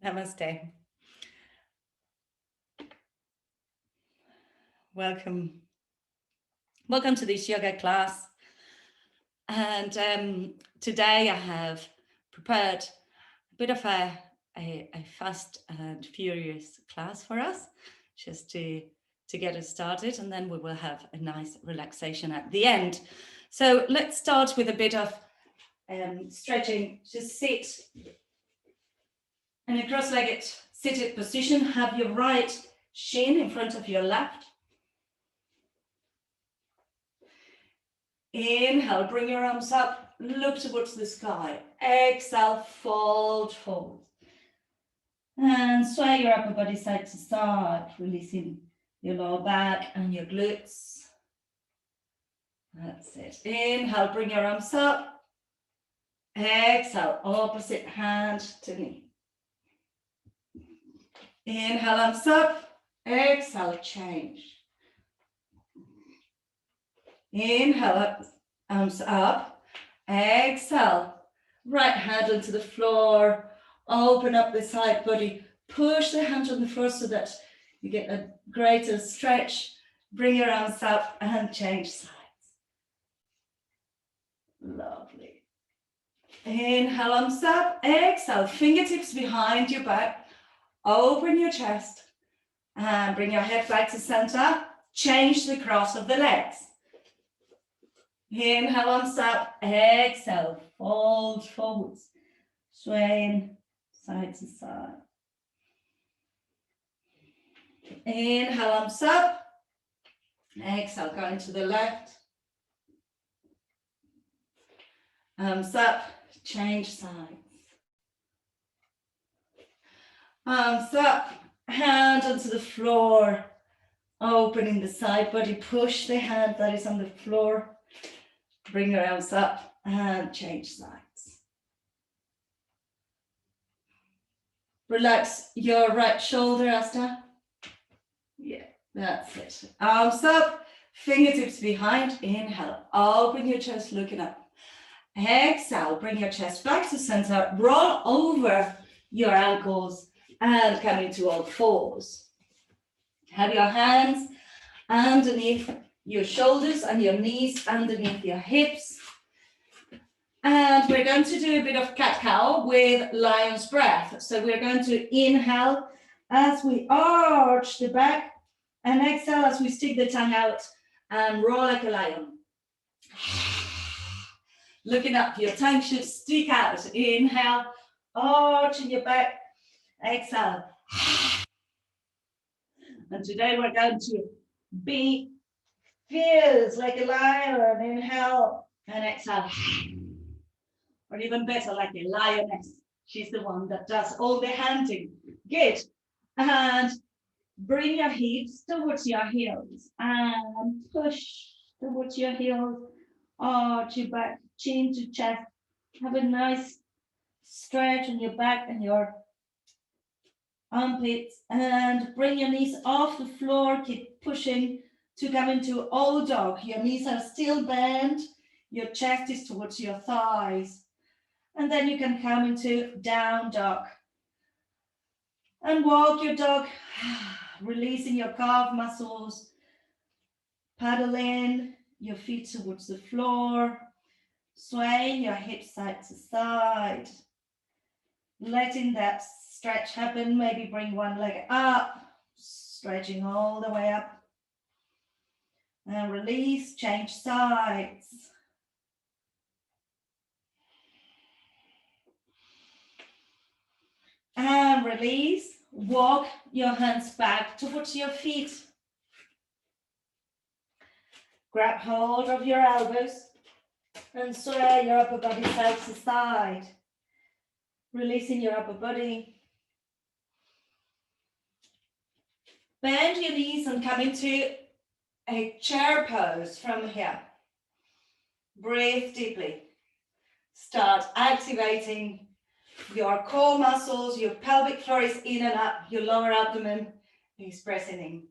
Namaste. Welcome. Welcome to this yoga class. And today I have prepared a bit of a fast and furious class for us, just to get us started, and then we will have a nice relaxation at the end. So let's start with a bit of stretching. Just sit in a cross-legged seated position. Have your right shin in front of your left. Inhale, bring your arms up, look towards the sky. Exhale, fold forward. And sway your upper body side to side, releasing your lower back and your glutes. That's it. Inhale, bring your arms up. Exhale, opposite hand to knee. Inhale, arms up. Exhale, change. Inhale, up, arms up. Exhale, right hand onto the floor. Open up the side body. Push the hand on the floor so that you get a greater stretch. Bring your arms up and change sides. Lovely. Inhale, arms up. Exhale, fingertips behind your back. Open your chest and bring your head back to center. Change the cross of the legs. Inhale, arms up. Exhale, fold forwards. Swaying side to side. Inhale, arms up. Exhale, going to the left. Arms up, change sides. Arms up, hand onto the floor. Opening the side body, push the hand that is on the floor. Bring your arms up and change sides. Relax your right shoulder, Asta. Yeah, that's it. Arms up, fingertips behind. Inhale, open your chest, looking up. Exhale, bring your chest back to center. Roll over your ankles and come into all fours. Have your hands underneath your shoulders and your knees underneath your hips. And we're going to do a bit of cat-cow with lion's breath. So we're going to inhale as we arch the back and exhale as we stick the tongue out and roll like a lion. Looking up, your tongue should stick out. Inhale, arching your back. Exhale. And today we're going to be fierce like a lion. Inhale and exhale. Or even better, like a lioness. She's the one that does all the hunting. Good. And bring your hips towards your heels and push towards your heels. Arch your back, chin to chest. Have a nice stretch on your back and your armpits, and bring your knees off the floor. Keep pushing to come into old dog. Your knees are still bent. Your chest is towards your thighs. And then you can come into down dog. And walk your dog, releasing your calf muscles. Paddle in your feet towards the floor. Swaying your hips side to side. Letting that stretch happen. Maybe bring one leg up. Stretching all the way up. And release, change sides. And release. Walk your hands back towards your feet. Grab hold of your elbows and sway your upper body side to side. Releasing your upper body. Bend your knees and come into a chair pose from here. Breathe deeply. Start activating your core muscles. Your pelvic floor is in and up. Your lower abdomen is pressing in.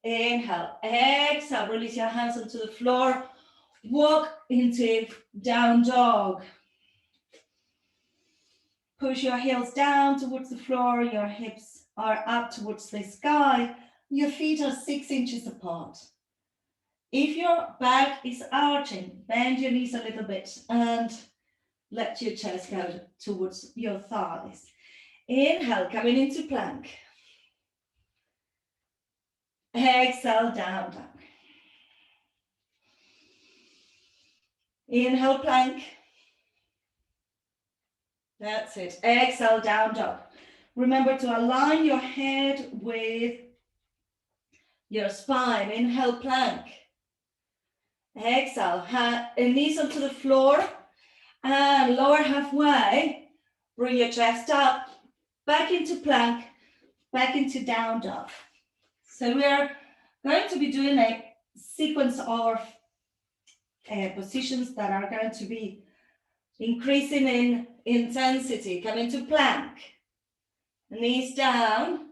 Inhale, exhale, release your hands onto the floor. Walk into down dog. Push your heels down towards the floor, your hips are up towards the sky, your feet are 6 inches apart. If your back is arching, bend your knees a little bit and let your chest go towards your thighs. Inhale, coming into plank. Exhale, down, down. Inhale, plank. That's it. Exhale, down dog. Remember to align your head with your spine. Inhale, plank. Exhale, knees onto the floor and lower halfway. Bring your chest up, back into plank, back into down dog. So we are going to be doing a sequence of positions that are going to be increasing in intensity. Come into plank, knees down,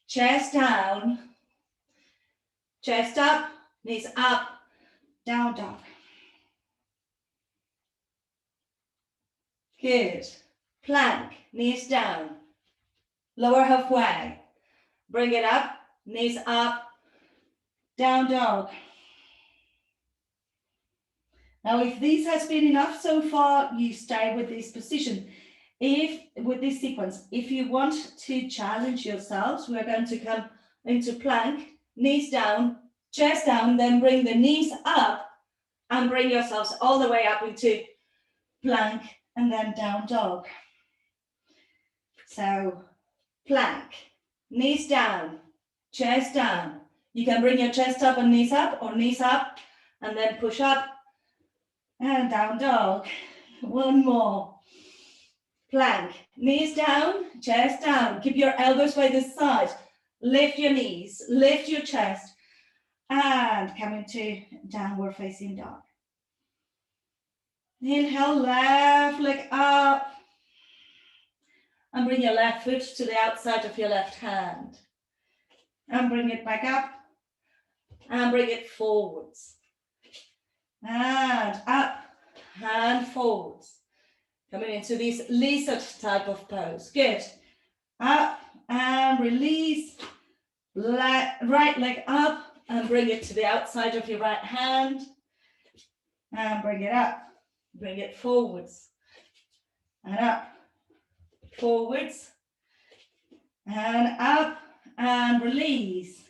chest up, knees up, down dog. Good. Plank, knees down, lower halfway. Bring it up, knees up, down dog. Now, if this has been enough so far, you stay with this position. With this sequence, if you want to challenge yourselves, we're going to come into plank, knees down, chest down, then bring the knees up and bring yourselves all the way up into plank and then down dog. So plank, knees down, chest down. You can bring your chest up and knees up, or knees up and then push up and down dog. One more. Plank, knees down, chest down. Keep your elbows by the side. Lift your knees, lift your chest, and come into downward facing dog. Inhale, left leg up. And bring your left foot to the outside of your left hand. And bring it back up. And bring it forwards. And up and forwards. Coming into this lizard type of pose. Good. Up and release. Right leg up and bring it to the outside of your right hand. And bring it up. Bring it forwards. And up. Forwards. And up and release.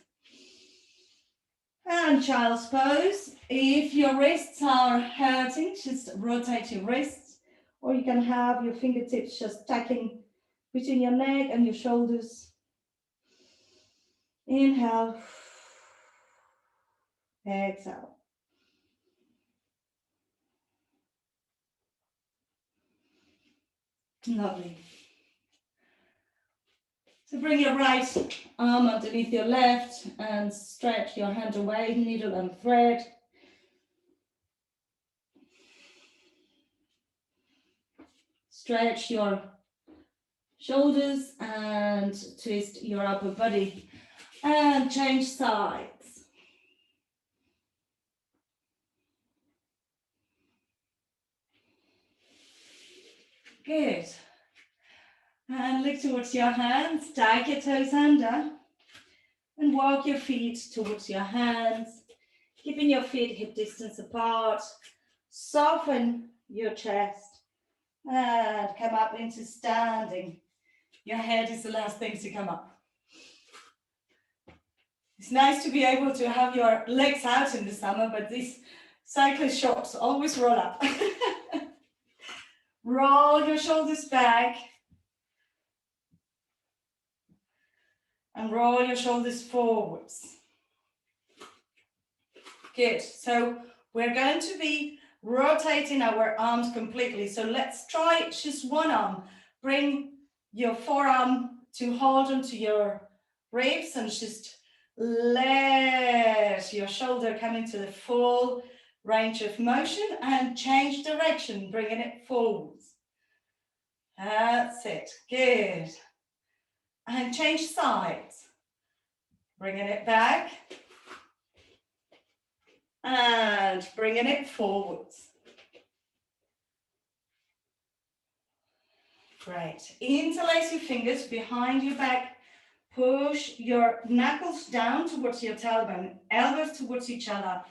And child's pose. If your wrists are hurting, just rotate your wrists, or you can have your fingertips just tucking between your neck and your shoulders. Inhale. Exhale. Lovely. So bring your right arm underneath your left and stretch your hand away, needle and thread. Stretch your shoulders and twist your upper body and change sides. Good. And look towards your hands, tuck your toes under and walk your feet towards your hands, keeping your feet hip distance apart. Soften your chest and come up into standing. Your head is the last thing to come up. It's nice to be able to have your legs out in the summer, but these cyclist shorts always roll up. Roll your shoulders back. And roll your shoulders forwards. Good. So we're going to be rotating our arms completely. So let's try just one arm. Bring your forearm to hold onto your ribs and just let your shoulder come into the full range of motion and change direction, bringing it forwards. That's it. Good. And change sides. Bringing it back. And bringing it forwards. Great. Interlace your fingers behind your back. Push your knuckles down towards your tailbone, elbows towards each other,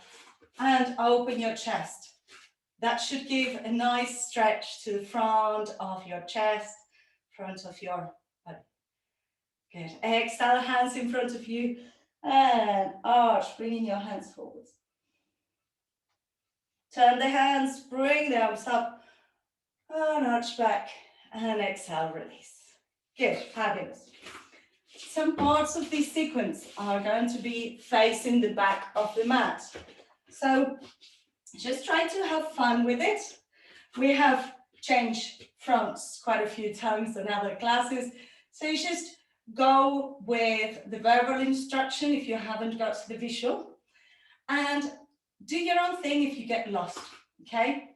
and open your chest. That should give a nice stretch to the front of your chest, front of your body. Good. Exhale, hands in front of you, and arch, bringing your hands forwards. Turn the hands, bring the arms up, and arch back, and exhale, release. Good, fabulous. Some parts of this sequence are going to be facing the back of the mat. So just try to have fun with it. We have changed fronts quite a few times in other classes. So you just go with the verbal instruction if you haven't got the visual. And do your own thing if you get lost, okay?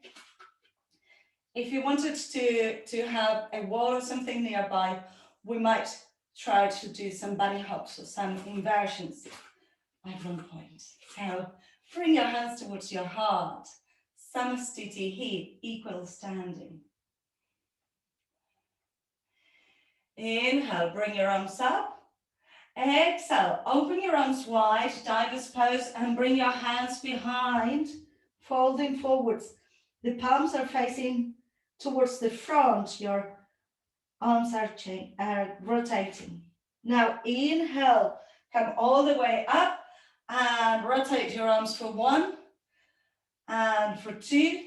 If you wanted to have a wall or something nearby, we might try to do some bunny hops or some inversions at one point. So bring your hands towards your heart. Samastiti He, equal standing. Inhale, bring your arms up. Exhale, open your arms wide, diver's pose, and bring your hands behind, folding forwards. The palms are facing towards the front. Your arms are rotating. Now inhale, come all the way up and rotate your arms for 1 and for 2.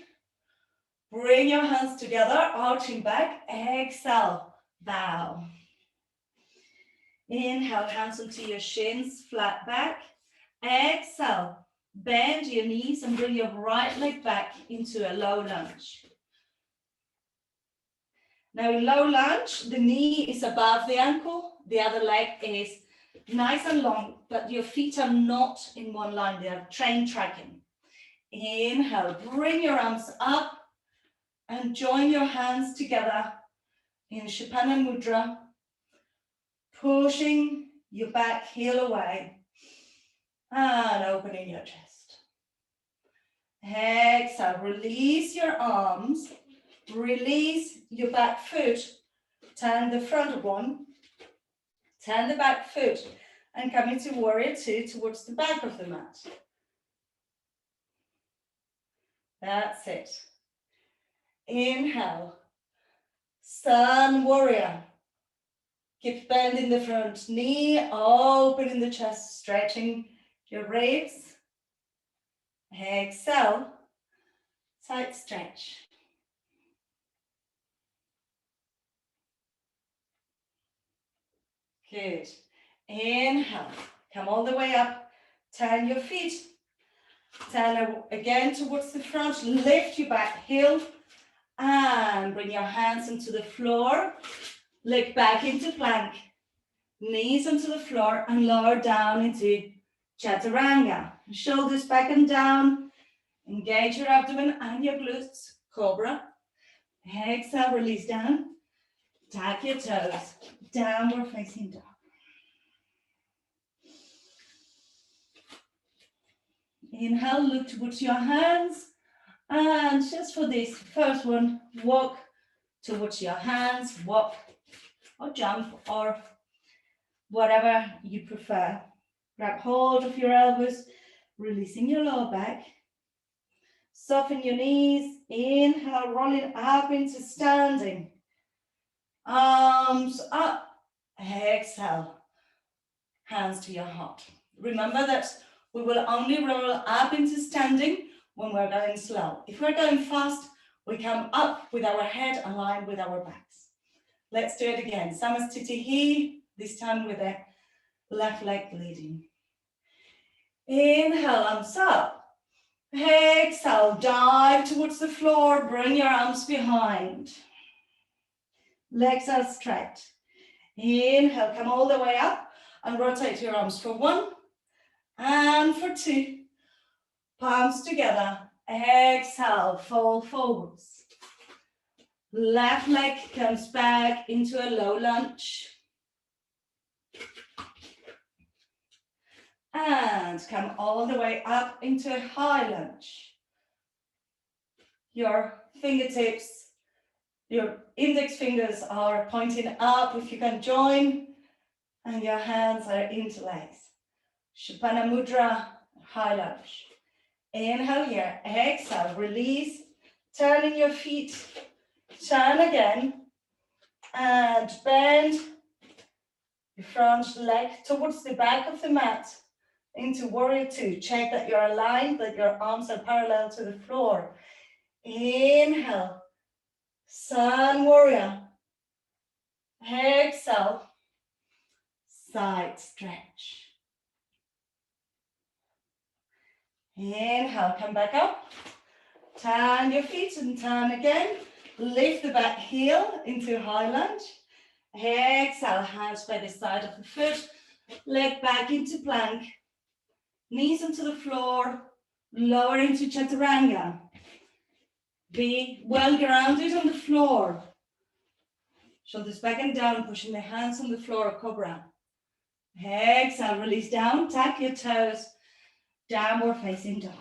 Bring your hands together, arching back. Exhale, bow. Inhale, hands onto your shins, flat back. Exhale, bend your knees and bring your right leg back into a low lunge. Now in low lunge, the knee is above the ankle, the other leg is nice and long, but your feet are not in one line, they are train tracking. Inhale, bring your arms up and join your hands together in Shapana Mudra, pushing your back heel away and opening your chest. Exhale, release your arms, release your back foot, turn the front one, turn the back foot, and come into warrior 2 towards the back of the mat. That's it. Inhale, sun warrior. Keep bending the front knee, opening the chest, stretching your ribs. Exhale, side stretch. Good. Inhale, come all the way up, turn your feet, turn again towards the front, lift your back heel, and bring your hands into the floor, leg back into plank, knees onto the floor, and lower down into chaturanga. Shoulders back and down, engage your abdomen and your glutes, cobra. Exhale, release down, tap your toes, downward facing dog. Inhale, look towards your hands, and just for this first one, walk towards your hands, walk or jump or whatever you prefer. Grab hold of your elbows, releasing your lower back. Soften your knees, inhale, rolling up into standing. Arms up, exhale, hands to your heart. Remember that we will only roll up into standing when we're going slow. If we're going fast, we come up with our head aligned with our backs. Let's do it again. Samastiti He, this time with the left leg leading. Inhale, arms up. Exhale, dive towards the floor, bring your arms behind. Legs are straight. Inhale, come all the way up and rotate your arms for 1 and for 2. Palms together. Exhale, fold forwards. Left leg comes back into a low lunge. And come all the way up into a high lunge. Your fingertips Your index fingers are pointing up if you can join, and your hands are interlaced. Shapana Mudra, high lunge. Inhale here, exhale, release, turning your feet, turn again, and bend your front leg towards the back of the mat into warrior two. Check that you're aligned, that your arms are parallel to the floor. Inhale, sun warrior. Exhale, side stretch. Inhale, come back up. Turn your feet and turn again. Lift the back heel into high lunge. Exhale, hands by the side of the foot. Leg back into plank. Knees onto the floor. Lower into chaturanga. Be well grounded on the floor. Shoulders back and down, pushing the hands on the floor, cobra. Exhale, release down, tap your toes, downward facing dog.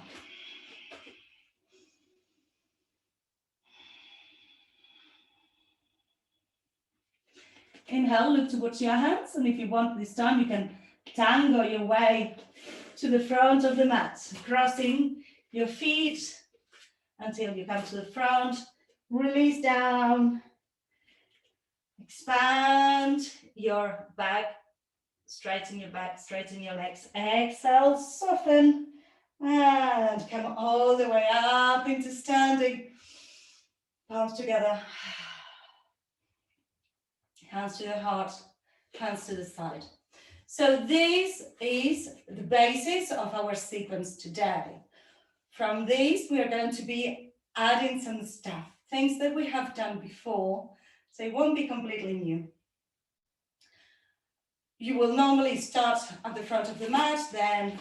Inhale, look towards your hands, and if you want this time, you can tango your way to the front of the mat, crossing your feet until you come to the front. Release down, expand your back, straighten your back, straighten your legs. Exhale, soften, and come all the way up into standing. Palms together. Hands to the heart, hands to the side. So this is the basis of our sequence today. From this, we are going to be adding some stuff, things that we have done before, so it won't be completely new. You will normally start at the front of the mat, then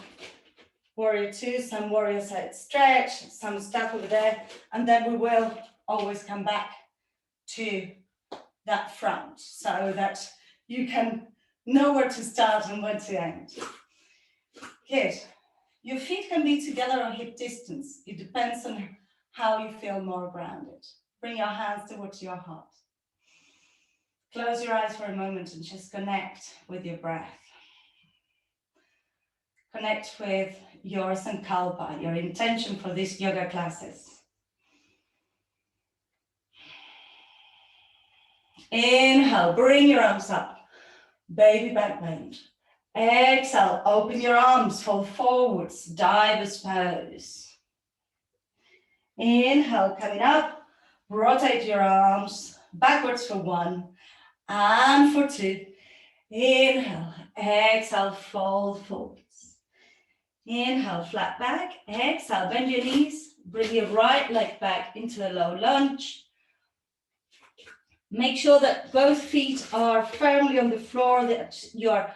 warrior two, some warrior side stretch, some stuff over there, and then we will always come back to that front so that you can know where to start and where to end. Good. Your feet can be together on hip distance. It depends on how you feel more grounded. Bring your hands towards your heart. Close your eyes for a moment and just connect with your breath. Connect with your sankalpa, your intention for these yoga classes. Inhale, bring your arms up, baby back bend. Exhale, open your arms, fold forwards, diver's pose. Inhale, coming up, rotate your arms backwards for one and for two. Inhale, exhale, fold forwards. Inhale, flat back. Exhale, bend your knees, bring your right leg back into a low lunge. Make sure that both feet are firmly on the floor, that you're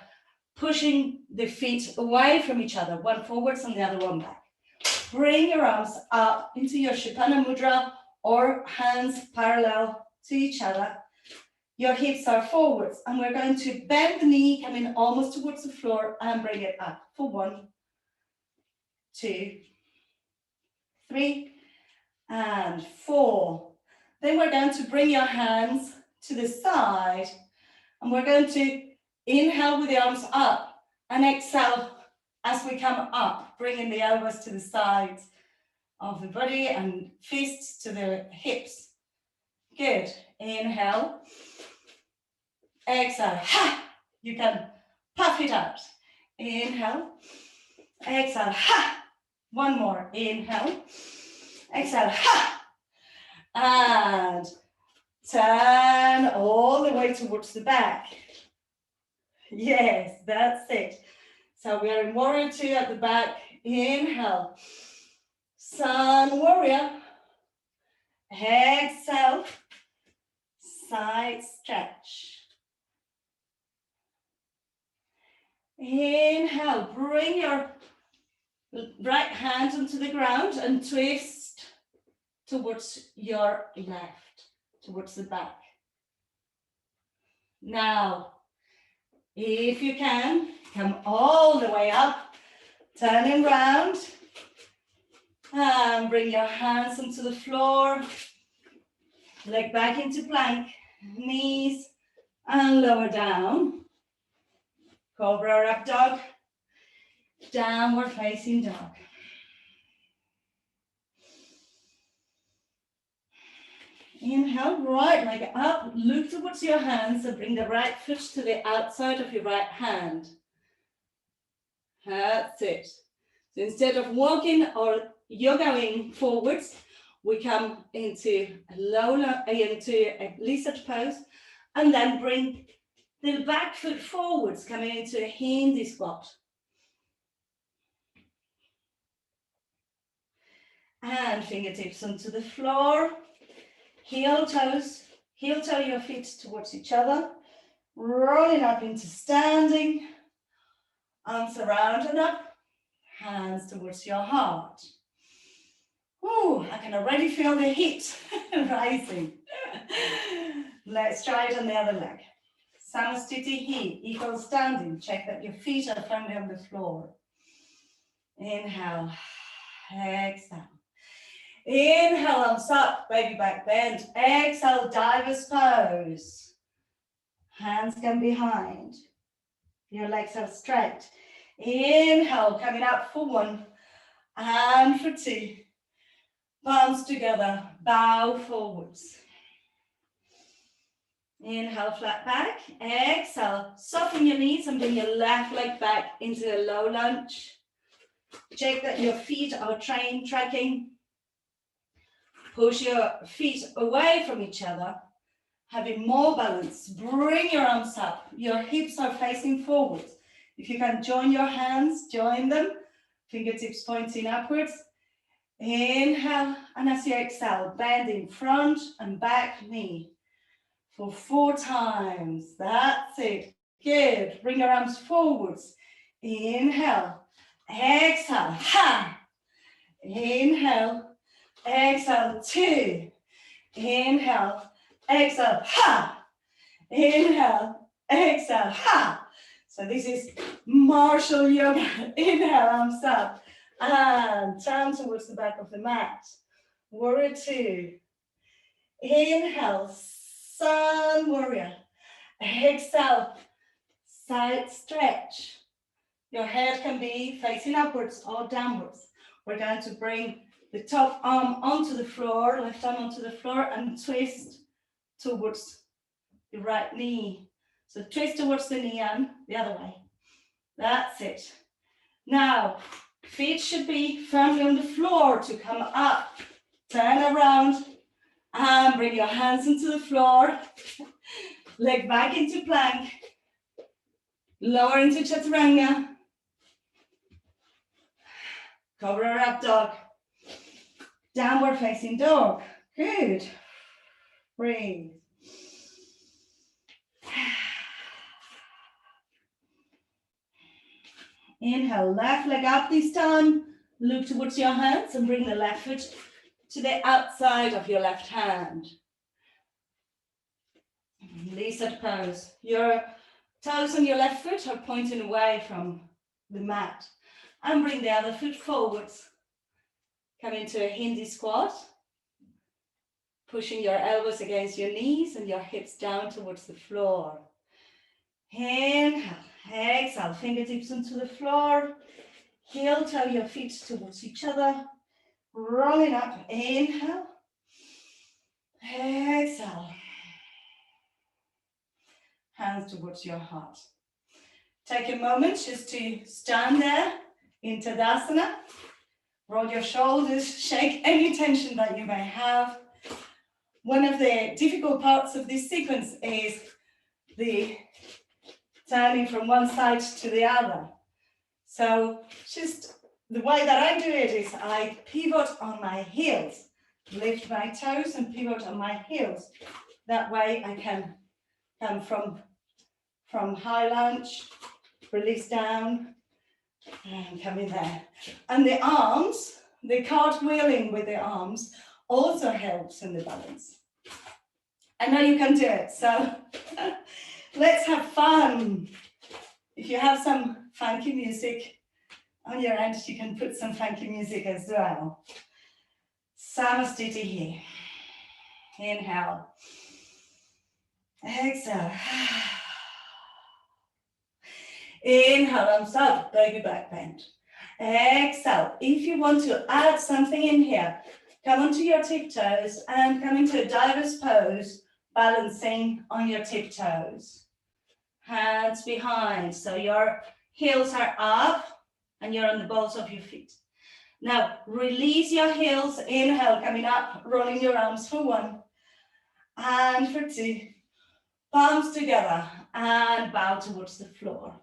pushing the feet away from each other, one forwards and the other one back. Bring your arms up into your Shapana Mudra or hands parallel to each other. Your hips are forwards, and we're going to bend the knee, coming almost towards the floor, and bring it up for 1, 2, 3, and 4. Then we're going to bring your hands to the side, and we're going to inhale with the arms up and exhale as we come up, bringing the elbows to the sides of the body and fists to the hips. Good. Inhale. Exhale. Ha! You can puff it out. Inhale. Exhale. Ha! One more. Inhale. Exhale. Ha! And turn all the way towards the back. Yes, that's it. So we are in warrior two at the back. Inhale. Sun warrior. Exhale. Side stretch. Inhale. Bring your right hand onto the ground and twist towards your left, towards the back. Now, if you can, come all the way up, turning round, and bring your hands onto the floor. Leg back into plank, knees and lower down. Cobra up dog, downward facing dog. Inhale, right leg up, look towards your hands and bring the right foot to the outside of your right hand. That's it. So instead of walking or yogaing forwards, we come into a lizard pose and then bring the back foot forwards, coming into a Hindi squat. And fingertips onto the floor. Heel toe your feet towards each other, rolling up into standing, arms around and up, hands towards your heart. Ooh, I can already feel the heat rising. Let's try it on the other leg. Samastiti hi, equal standing. Check that your feet are firmly on the floor. Inhale, exhale. Inhale, arms up, baby back bend. Exhale, diver's pose. Hands come behind. Your legs are straight. Inhale, coming up for one and for two. Palms together, bow forwards. Inhale, flat back. Exhale, soften your knees and bring your left leg back into a low lunge. Check that your feet are tracking. Push your feet away from each other, having more balance. Bring your arms up. Your hips are facing forwards. If you can join your hands, join them. Fingertips pointing upwards. Inhale, and as you exhale, bending front and back knee for 4 times. That's it. Good. Bring your arms forwards. Inhale, exhale, ha. Inhale, exhale, 2. Inhale, exhale, ha. Inhale, exhale, ha. So this is martial yoga. Inhale, arms up. And turn towards the back of the mat. Warrior 2. Inhale, sun warrior. Exhale, side stretch. Your head can be facing upwards or downwards. We're going to bring the top arm onto the floor, left arm onto the floor, and twist towards the right knee. So twist towards the knee and the other way. That's it. Now, feet should be firmly on the floor to come up. Turn around and bring your hands into the floor. Leg back into plank. Lower into chaturanga. Cobra up dog. Downward facing dog. Good. Breathe. Inhale, left leg up this time. Look towards your hands and bring the left foot to the outside of your left hand. Lizard pose. Your toes on your left foot are pointing away from the mat. And bring the other foot forwards. Come into a Hindi squat. Pushing your elbows against your knees and your hips down towards the floor. Inhale, exhale, fingertips onto the floor. Heel toe your feet towards each other. Rolling up, inhale. Exhale. Hands towards your heart. Take a moment just to stand there in Tadasana. Roll your shoulders, shake any tension that you may have. One of the difficult parts of this sequence is the turning from one side to the other. So just the way that I do it is I pivot on my heels, lift my toes and pivot on my heels. That way I can come from high lunge, release down, and come in there. And the arms, the cartwheeling with the arms also helps in the balance. I know you can do it, so let's have fun. If you have some funky music on your end, you can put some funky music as well. Samastiti here. Inhale. Exhale. Inhale, arms up, baby back bend. Exhale. If you want to add something in here, come onto your tiptoes and come into a diver's pose, balancing on your tiptoes. Hands behind, so your heels are up and you're on the balls of your feet. Now, release your heels, inhale, coming up, rolling your arms for 1, and for 2. Palms together, and bow towards the floor.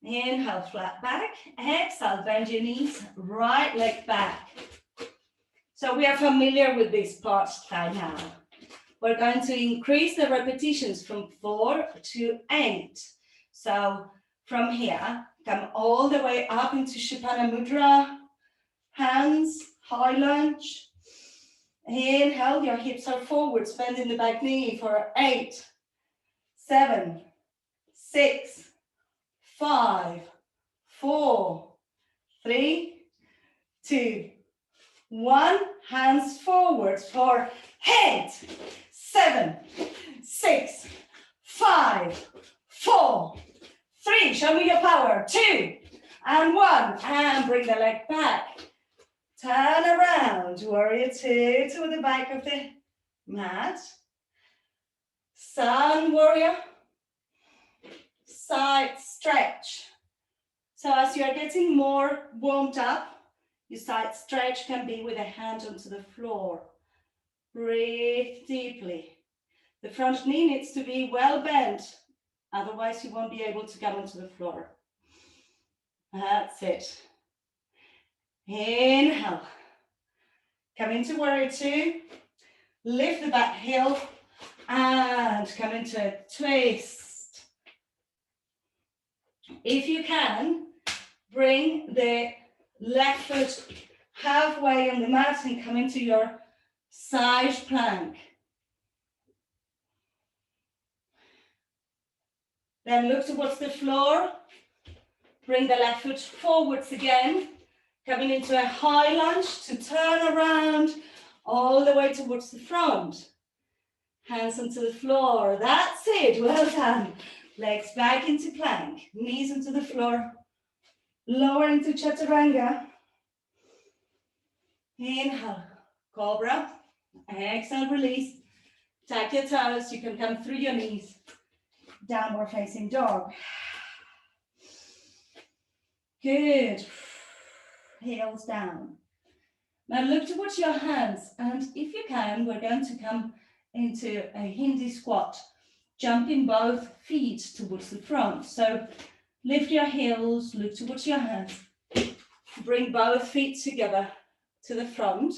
Inhale, flat back. Exhale, bend your knees, right leg back. So we are familiar with this part by now. We're going to increase the repetitions from 4 to 8. So from here, come all the way up into Shapana Mudra. Hands, high lunge. Inhale, your hips are forwards, bending the back knee for 8, 7, 6, 5, 4, 3, 2, 1. Hands forwards for 8, 7, 6, 5, 4, 3. Show me your power. 2 and 1. And bring the leg back. Turn around. Warrior 2 to the back of the mat. Sun warrior. Side stretch. So as you are getting more warmed up, your side stretch can be with a hand onto the floor. Breathe deeply. The front knee needs to be well bent, otherwise you won't be able to come onto the floor. That's it. Inhale. Come into warrior 2. Lift the back heel and come into a twist. If you can, bring the left foot halfway on the mat and come into your side plank. Then look towards the floor. Bring the left foot forwards again, coming into a high lunge to turn around all the way towards the front. Hands onto the floor. That's it. Well done. Legs back into plank. Knees onto the floor. Lower into chaturanga. Inhale. Cobra. Exhale, release. Tap your toes. You can come through your knees. Downward facing dog. Good. Heels down. Now look towards your hands, and if you can, we're going to come into a Hindi squat, jumping both feet towards the front. So lift your heels, look towards your hands, bring both feet together to the front.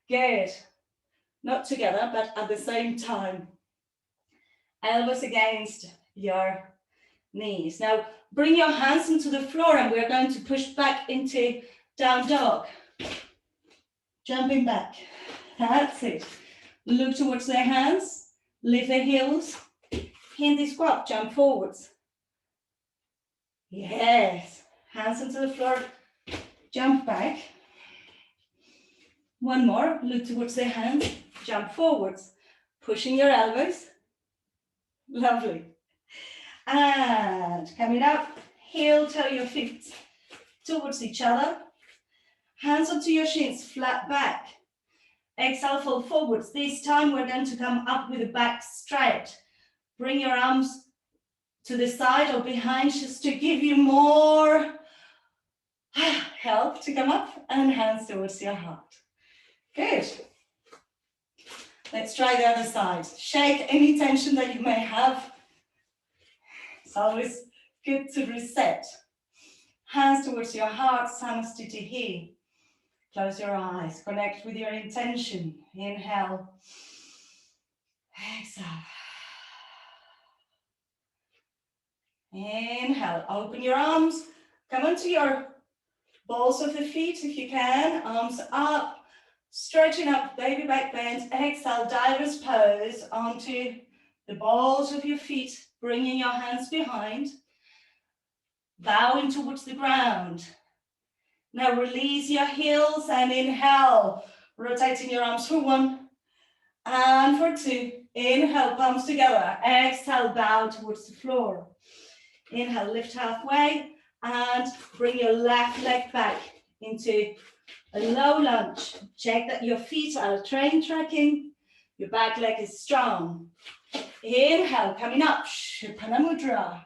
Good. Not together, but at the same time. Elbows against your knees. Now bring your hands into the floor and we're going to push back into down dog. Jumping back. That's it. Look towards the hands. Lift the heels. Hindi squat. Jump forwards. Yes. Hands into the floor. Jump back. One more. Look towards the hands. Jump forwards. Pushing your elbows. Lovely. And coming up. Heel toe your feet towards each other. Hands onto your shins, flat back. Exhale, fold forwards. This time we're going to come up with the back straight. Bring your arms to the side or behind just to give you more help to come up, and hands towards your heart. Good. Let's try the other side. Shake any tension that you may have. It's always good to reset. Hands towards your heart, Samastiti here. Close your eyes, connect with your intention. Inhale, exhale. Inhale, open your arms, come onto your balls of the feet if you can, arms up, stretching up, baby back bend. Exhale, diver's pose onto the balls of your feet, bringing your hands behind, bowing towards the ground. Now release your heels and inhale, rotating your arms for 1 And for 2, inhale, palms together. Exhale, bow towards the floor. Inhale, lift halfway and bring your left leg back into a low lunge. Check that your feet are train tracking. Your back leg is strong. Inhale, coming up, Shipana Mudra.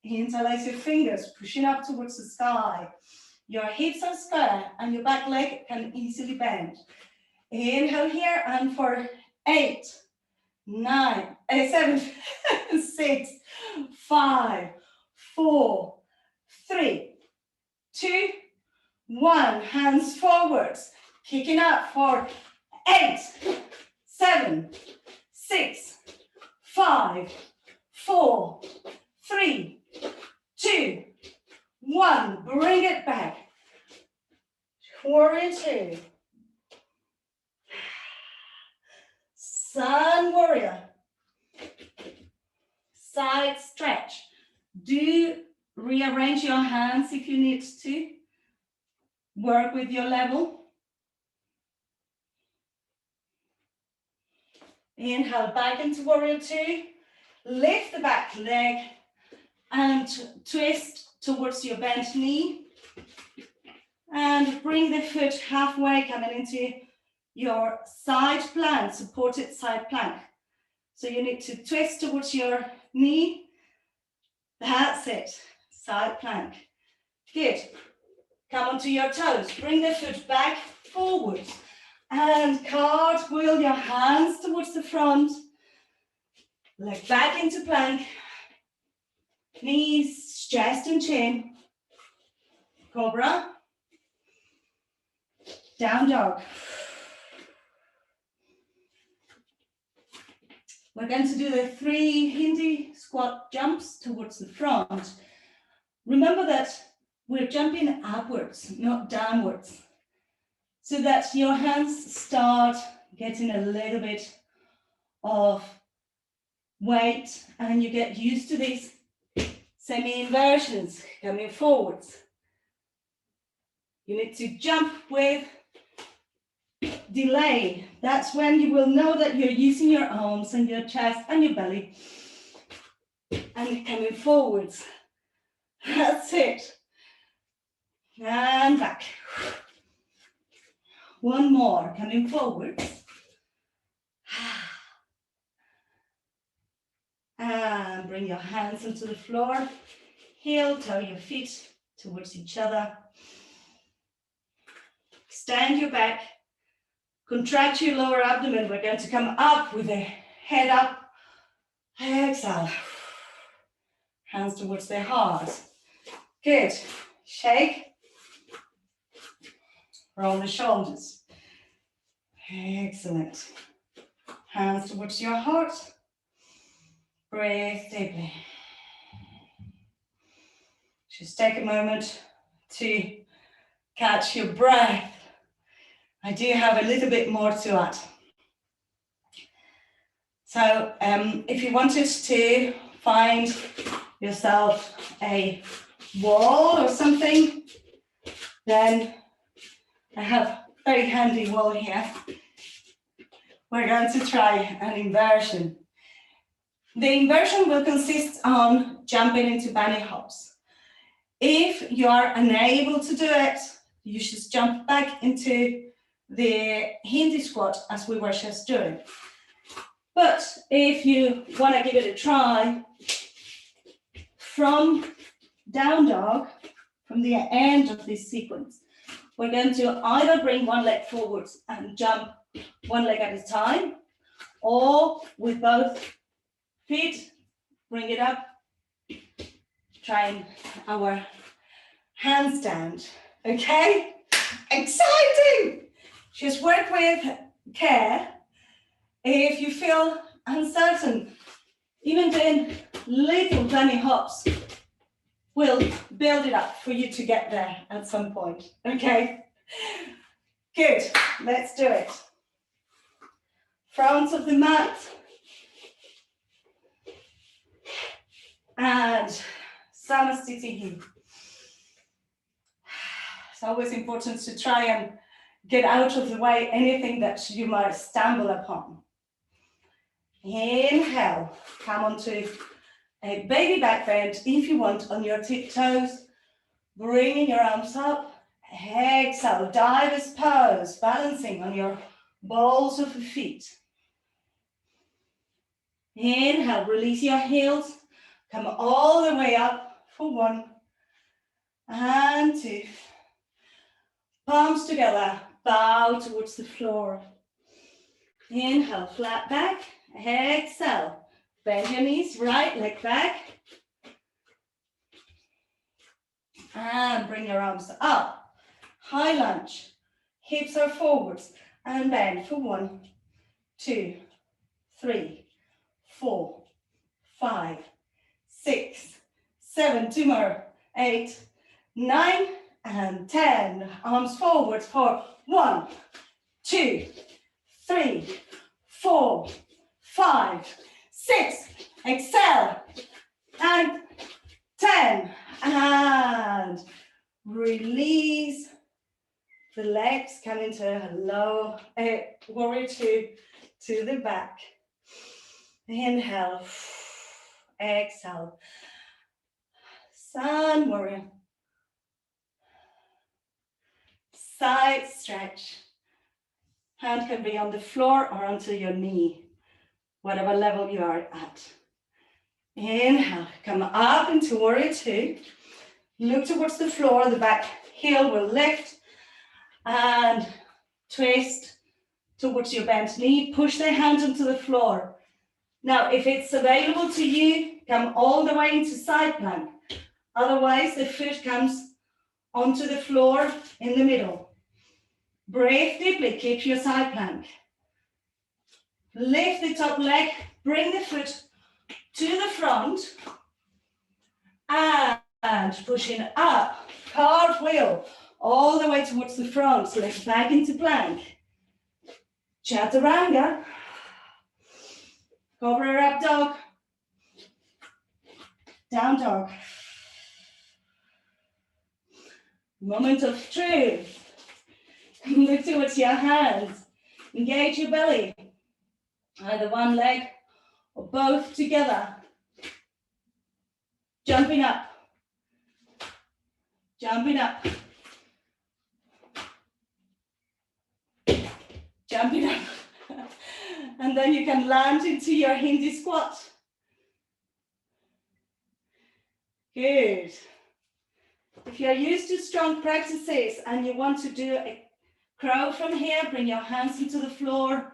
Interlace your fingers, pushing up towards the sky. Your hips are square and your back leg can easily bend. Inhale here and for 8, 9, 7, 6, 5, 4, 3, 2, 1. Hands forwards. Kicking up for 8, 7, 6, 5, 4, 3, 2, 1. Bring it back. Warrior 2. Sun warrior. Side stretch. Do rearrange your hands if you need to. Work with your level. Inhale back into warrior 2. Lift the back leg and twist towards your bent knee. And bring the foot halfway, coming into your side plank, supported side plank. So you need to twist towards your knee. That's it, side plank. Good. Come onto your toes, bring the foot back forward and cartwheel your hands towards the front. Leg back into plank. Knees, chest and chin. Cobra. Down dog. We're going to do the 3 Hindi squat jumps towards the front. Remember that we're jumping upwards, not downwards, so that your hands start getting a little bit of weight and you get used to these semi-inversions coming forwards. You need to jump with delay. That's when you will know that you're using your arms and your chest and your belly and coming forwards. That's it. And back. One more, coming forwards. And bring your hands into the floor. Heel, toe your feet towards each other. Extend your back. Contract your lower abdomen. We're going to come up with the head up. Exhale. Hands towards the heart. Good. Shake. Roll the shoulders. Excellent. Hands towards your heart. Breathe deeply. Just take a moment to catch your breath. I do have a little bit more to add. So if you wanted to find yourself a wall or something, then I have a very handy wall here. We're going to try an inversion. The inversion will consist on jumping into bunny hops. If you are unable to do it, you should jump back into the Hindi squat as we were just doing. But if you want to give it a try, from down dog, from the end of this sequence, we're going to either bring one leg forwards and jump one leg at a time, or with both feet, bring it up, trying our handstand. Okay? Exciting! Just work with care. If you feel uncertain, even doing little bunny hops will build it up for you to get there at some point. Okay? Good. Let's do it. Front of the mat. And Samasthiti. It's always important to try and get out of the way anything that you might stumble upon. Inhale, come onto a baby back bend if you want on your tiptoes. Bringing your arms up. Exhale, diver's pose, balancing on your balls of the feet. Inhale, release your heels. Come all the way up for 1 and 2. Palms together, bow towards the floor. Inhale, flat back. Exhale, bend your knees, right leg back. And bring your arms up. High lunge. Hips are forwards and bend for 1, 2, 3, 4, 5, 6, 7, 2 more, 8, 9, and 10. Arms forwards for 1, 2, 3, 4, 5, 6. Exhale. And 10. And release the legs. Come into a low warrior two to the back. Inhale. Exhale. Sun warrior. Side stretch. Hand can be on the floor or onto your knee, whatever level you are at. Inhale, come up into warrior two. Look towards the floor, the back heel will lift and twist towards your bent knee. Push the hand onto the floor. Now, if it's available to you, come all the way into side plank. Otherwise, the foot comes onto the floor in the middle. Breathe deeply, keep your side plank. Lift the top leg, bring the foot to the front and pushing up, cartwheel all the way towards the front, so legs back into plank. Chaturanga, cobra up dog, down dog. Moment of truth. Look towards your hands, engage your belly, either one leg or both together. Jumping up, jumping up, jumping up. And then you can land into your Hindi squat. Good. If you're used to strong practices and you want to do a crow from here, bring your hands into the floor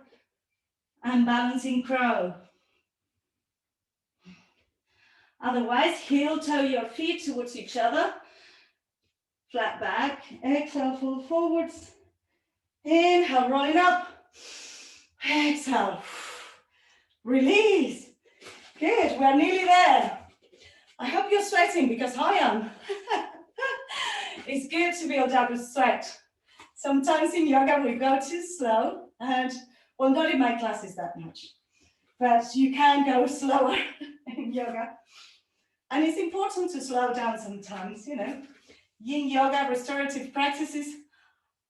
and balancing crow. Otherwise, heel toe your feet towards each other. Flat back, exhale, fall forwards. Inhale, rolling up. Exhale, release. Good, we're nearly there. I hope you're sweating because I am. It's good to build up a sweat. Sometimes in yoga we go too slow and, well, not in my classes that much, but you can go slower in yoga. And it's important to slow down sometimes, you know. Yin yoga restorative practices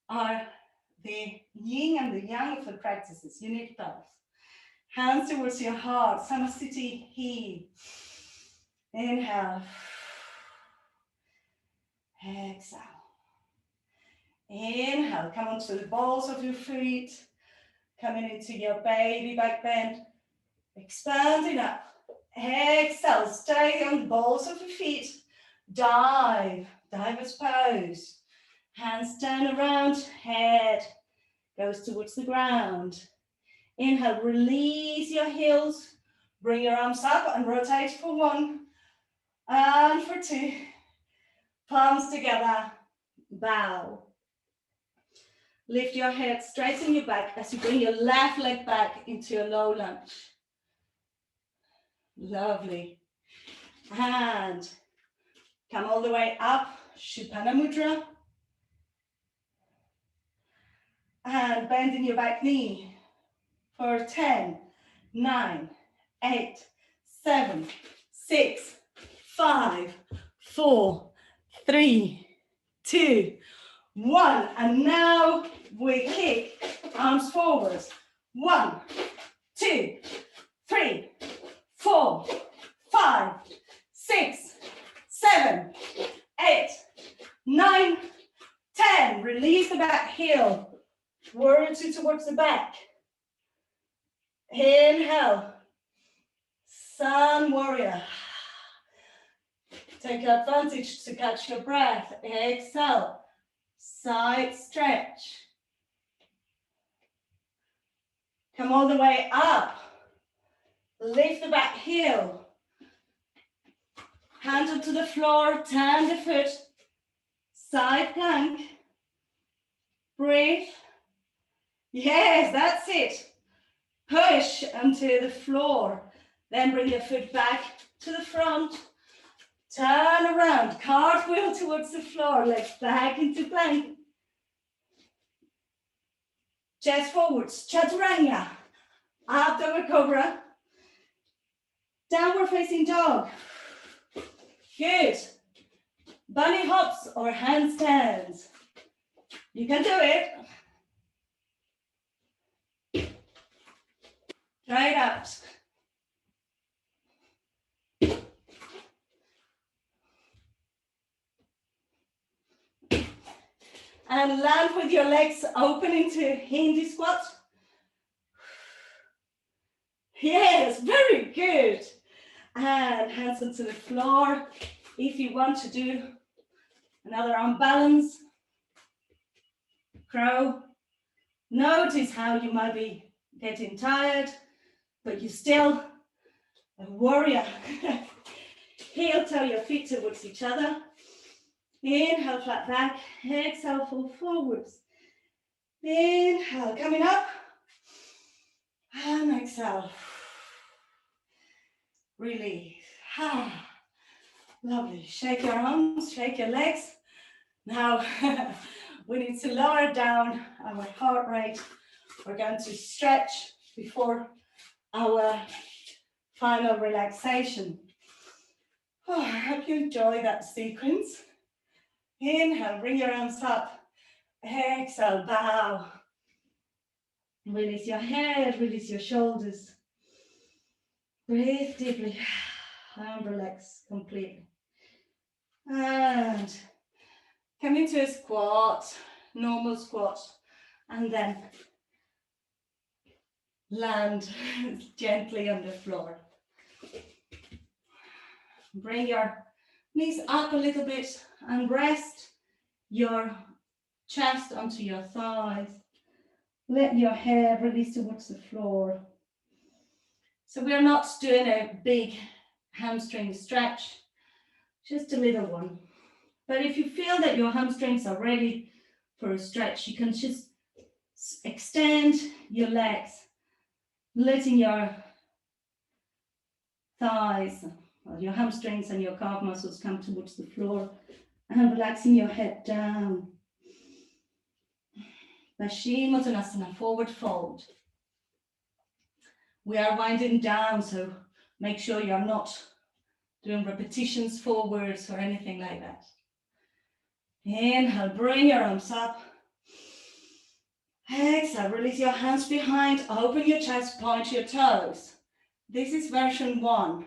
are the yin and the yang of the practices. You need both. Hands towards your heart, Samasthiti, he. Inhale. Exhale. Inhale, come onto the balls of your feet, coming into your baby back bend, expanding up. Exhale, stay on the balls of your feet, dive, diver's pose. Hands turn around, head goes towards the ground. Inhale, release your heels, bring your arms up and rotate for 1 and for 2. Palms together, bow. Lift your head, straighten your back as you bring your left leg back into a low lunge. Lovely. And come all the way up, Shupana Mudra. And bending your back knee for 10, 9, 8, 7, 6, 5, 4, 3, 2, 1. And now we kick arms forwards. 1, 2, 3, 4, 5, 6, 7, 8, 9, 10. Release the back heel. Warrior two towards the back. Inhale. Sun warrior. Take advantage to catch your breath. Exhale. Side stretch. Come all the way up. Lift the back heel. Hand onto the floor. Turn the foot. Side plank. Breathe. Yes, that's it. Push onto the floor. Then bring your foot back to the front. Turn around. Cartwheel towards the floor. Legs back into plank. Chest forwards. Chaturanga. Abdomen cobra. Downward facing dog. Good. Bunny hops or handstands. You can do it. Try it out. And land with your legs open into Hindi squat. Yes, very good. And hands onto the floor. If you want to do another arm balance, crow. Notice how you might be getting tired, but you're still a warrior. Heel toe your feet towards each other. Inhale, flat back. Exhale, fall forwards. Inhale, coming up. And exhale. Release. Lovely. Shake your arms, shake your legs. Now, we need to lower down our heart rate. We're going to stretch before our final relaxation. Oh, I hope you enjoy that sequence. Inhale, bring your arms up. Exhale, bow. Release your head, release your shoulders. Breathe deeply and relax completely. And come into a squat, normal squat, and then land gently on the floor. Bring your knees up a little bit and rest your chest onto your thighs. Let your head release towards the floor. So we're not doing a big hamstring stretch, just a little one. But if you feel that your hamstrings are ready for a stretch, you can just extend your legs, letting your thighs, or your hamstrings and your calf muscles come towards the floor, and relaxing your head down. Paschimottanasana, forward fold. We are winding down, so make sure you're not doing repetitions forwards or anything like that. Inhale, bring your arms up. Exhale, release your hands behind, open your chest, point your toes. This is version 1.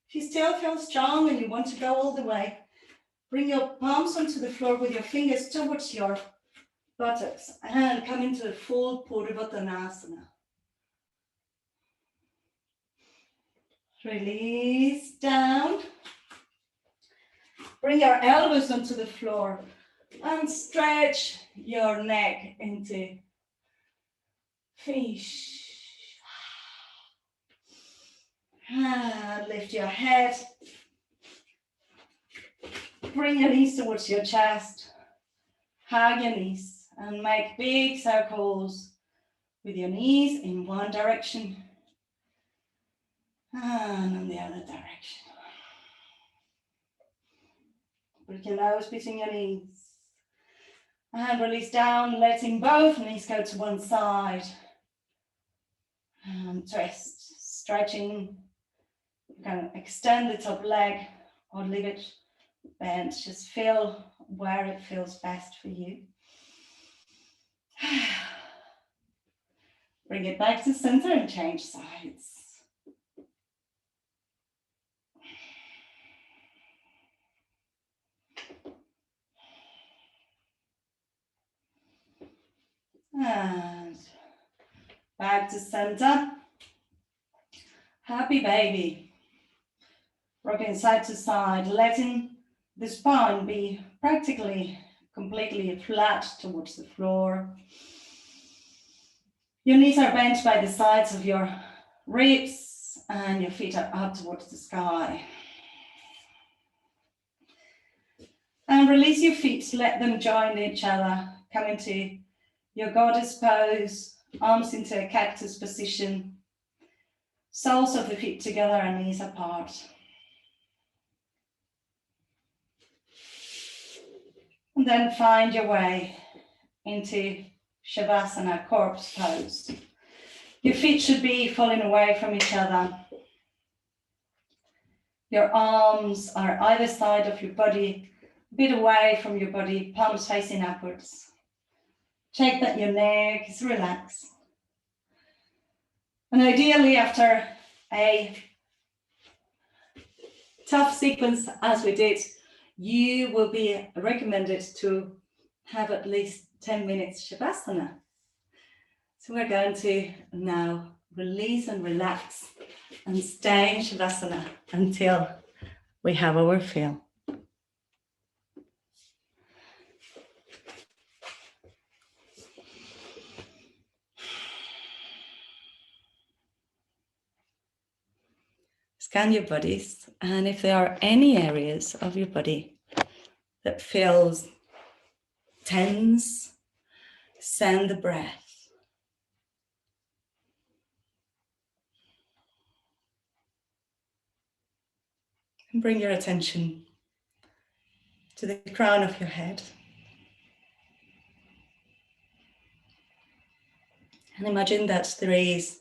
If you still feel strong and you want to go all the way, bring your palms onto the floor with your fingers towards your buttocks and come into a full Purvottanasana. Release down. Bring your elbows onto the floor and stretch your neck into fish. And lift your head. Bring your knees towards your chest. Hug your knees and make big circles with your knees in one direction and in the other direction. Put your nose between your knees. And release down, letting both knees go to one side. And twist, stretching. You can extend the top leg or leave it bent. Just feel where it feels best for you. Bring it back to center and change sides. back to center. Happy baby. Rocking side to side, letting the spine be practically completely flat towards the floor. Your knees are bent by the sides of your ribs and your feet are up towards the sky. And release your feet, let them join each other. Come into your goddess pose, arms into a cactus position. Soles of the feet together and knees apart. And then find your way into Shavasana, corpse pose. Your feet should be falling away from each other. Your arms are either side of your body, a bit away from your body, palms facing upwards. Check that your neck is relaxed. And ideally, after a tough sequence as we did, you will be recommended to have at least 10 minutes Shavasana. So we're going to now release and relax and stay in Shavasana until we have our fill. Scan your bodies, and if there are any areas of your body that feels tense, send the breath. And bring your attention to the crown of your head. And imagine that there is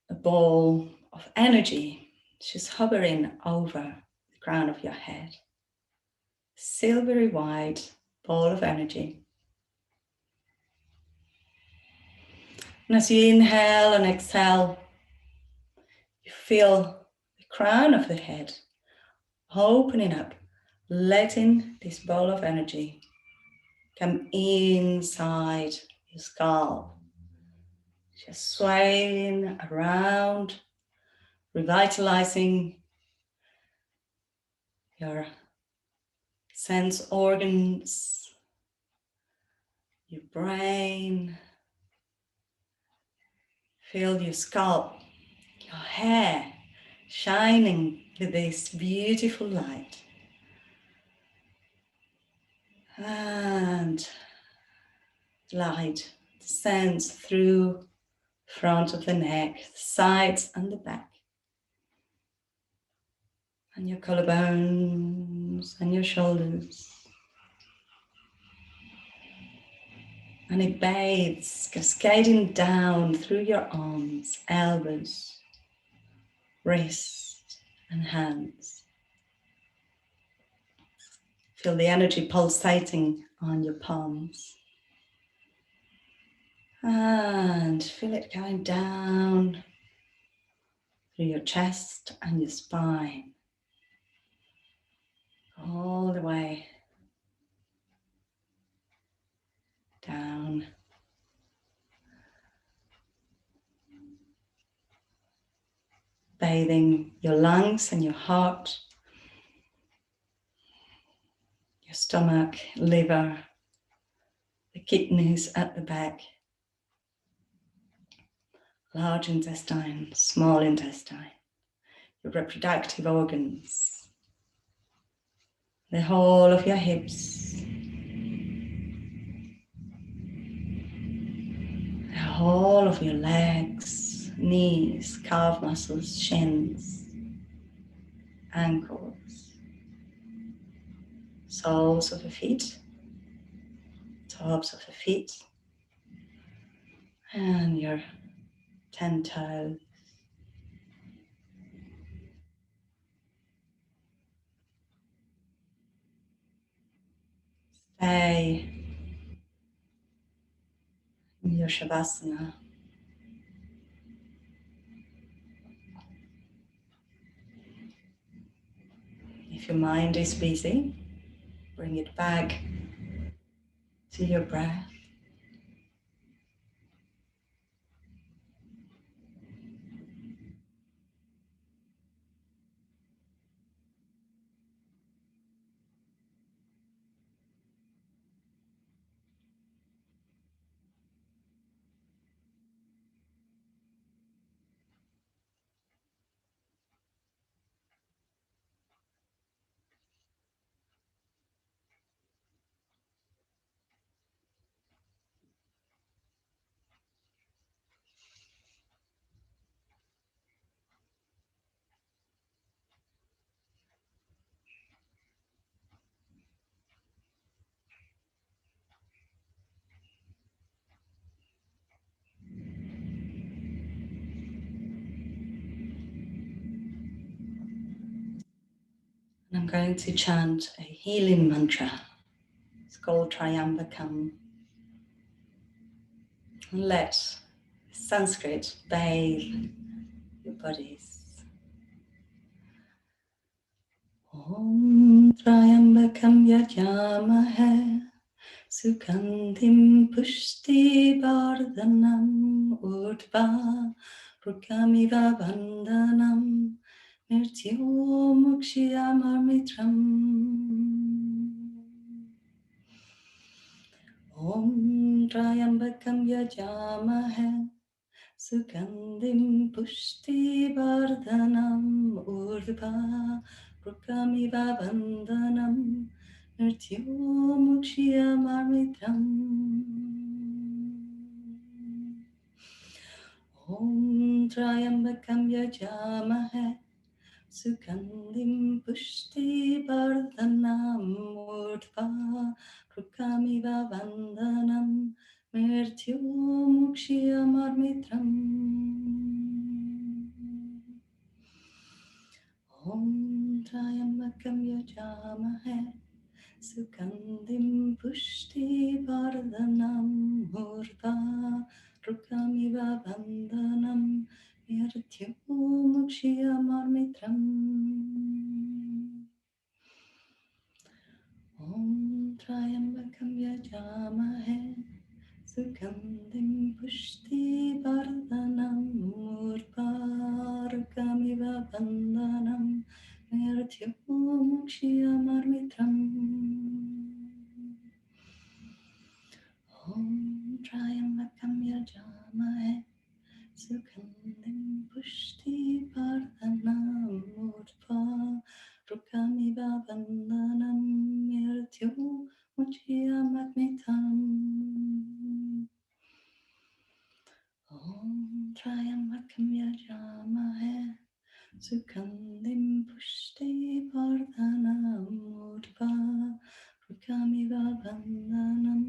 a ball of energy just hovering over the crown of your head. Silvery white ball of energy. And as you inhale and exhale, you feel the crown of the head opening up, letting this ball of energy come inside your scalp, just swaying around, revitalizing your sense organs, your brain. Feel your scalp, your hair shining with this beautiful light. And light descends through front of the neck, the sides and the back. And your collarbones and your shoulders. And it bathes, cascading down through your arms, elbows, wrists and hands. Feel the energy pulsating on your palms. And feel it going down through your chest and your spine. All the way down. Bathing your lungs and your heart, your stomach, liver, the kidneys at the back, large intestine, small intestine, your reproductive organs, the whole of your hips, the whole of your legs, knees, calf muscles, shins, ankles, soles of the feet, tops of the feet, and your 10 toes. Stay in your Shavasana. If your mind is busy, bring it back to your breath. I'm going to chant a healing mantra. It's called Triambakam. And let Sanskrit bathe your bodies. Om Triambakam Yajamahe Sukandhim Pushti Vardhanam Urdhva Rukamiva Vandhanam Mrityo Mukshiyamarmitram. Om Triambakam Yajamahe Sukandhim Pushti Vardhanam Urdhva Rukamiva Vandhanam Mrityo Mukshiyamarmitram. Om Triambakam Yajamahe Sukandhim Pushti Vardhanam Urdhva Rukamiva Vandhanam Mrityo Mukshiyamarmitram. Om Triambakam Yajamahe Sukandhim Pushti Vardhanam Urdhva Rukamiva Vandhanam Mrityo Mukshiyamarmitram. Om Triambakam Yajamahe Sukandhim Pushti Vardhanam Urdhva Rukamiva Vandhanam Mrityo Mukshiyamarmitram. Om Triambakam Yajamahe Sukandhim Pushti Vardhanam Urdhva Rukamiva Vandhanam Mrityo Mukshiyamarmitram. Om Triambakam Yajamahe Sukandhim Pushti Vardhanam Urdhva Rukamiva Vandhanam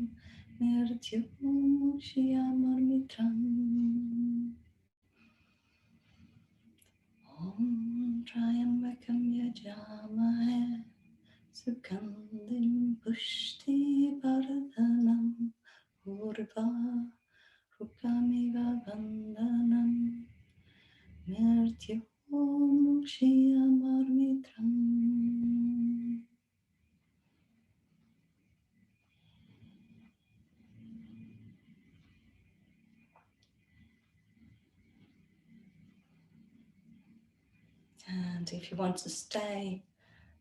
Mrityo Mukshiyamarmitram. Om Triambakam Yajamahe Sukandhim Pushti Vardhanam Urdhva Rukamiva Vandhanam Mrityo Mukshiyamarmitram. And if you want to stay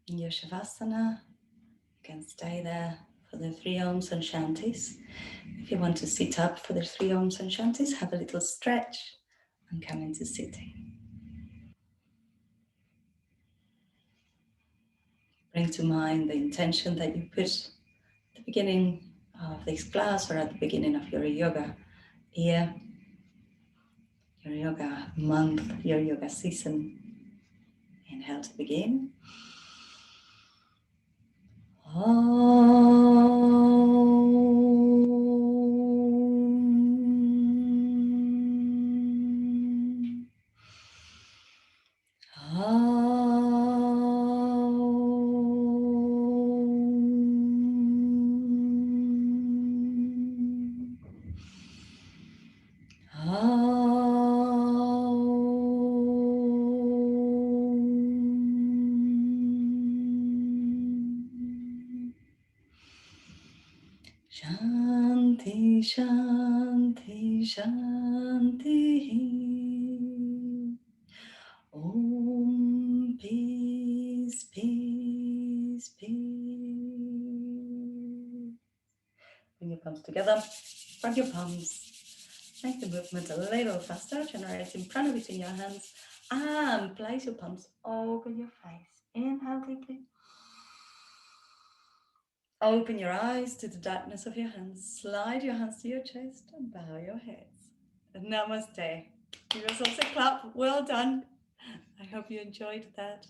in your Shavasana, you can stay there for the 3 Oms and Shantis. If you want to sit up for the 3 Oms and Shantis, have a little stretch and come into sitting. Bring to mind the intention that you put at the beginning of this class or at the beginning of your yoga year, your yoga month, your yoga season. Inhale to begin. Shanti, Shanti, Shanti. Om, peace, peace, peace. Bring your palms together, front your palms. Make the movement a little faster, generating prana between your hands. And place your palms over your face. Inhale deeply. Open your eyes to the darkness of your hands. Slide your hands to your chest and bow your heads. Namaste. Give yourselves a clap. Well done. I hope you enjoyed that.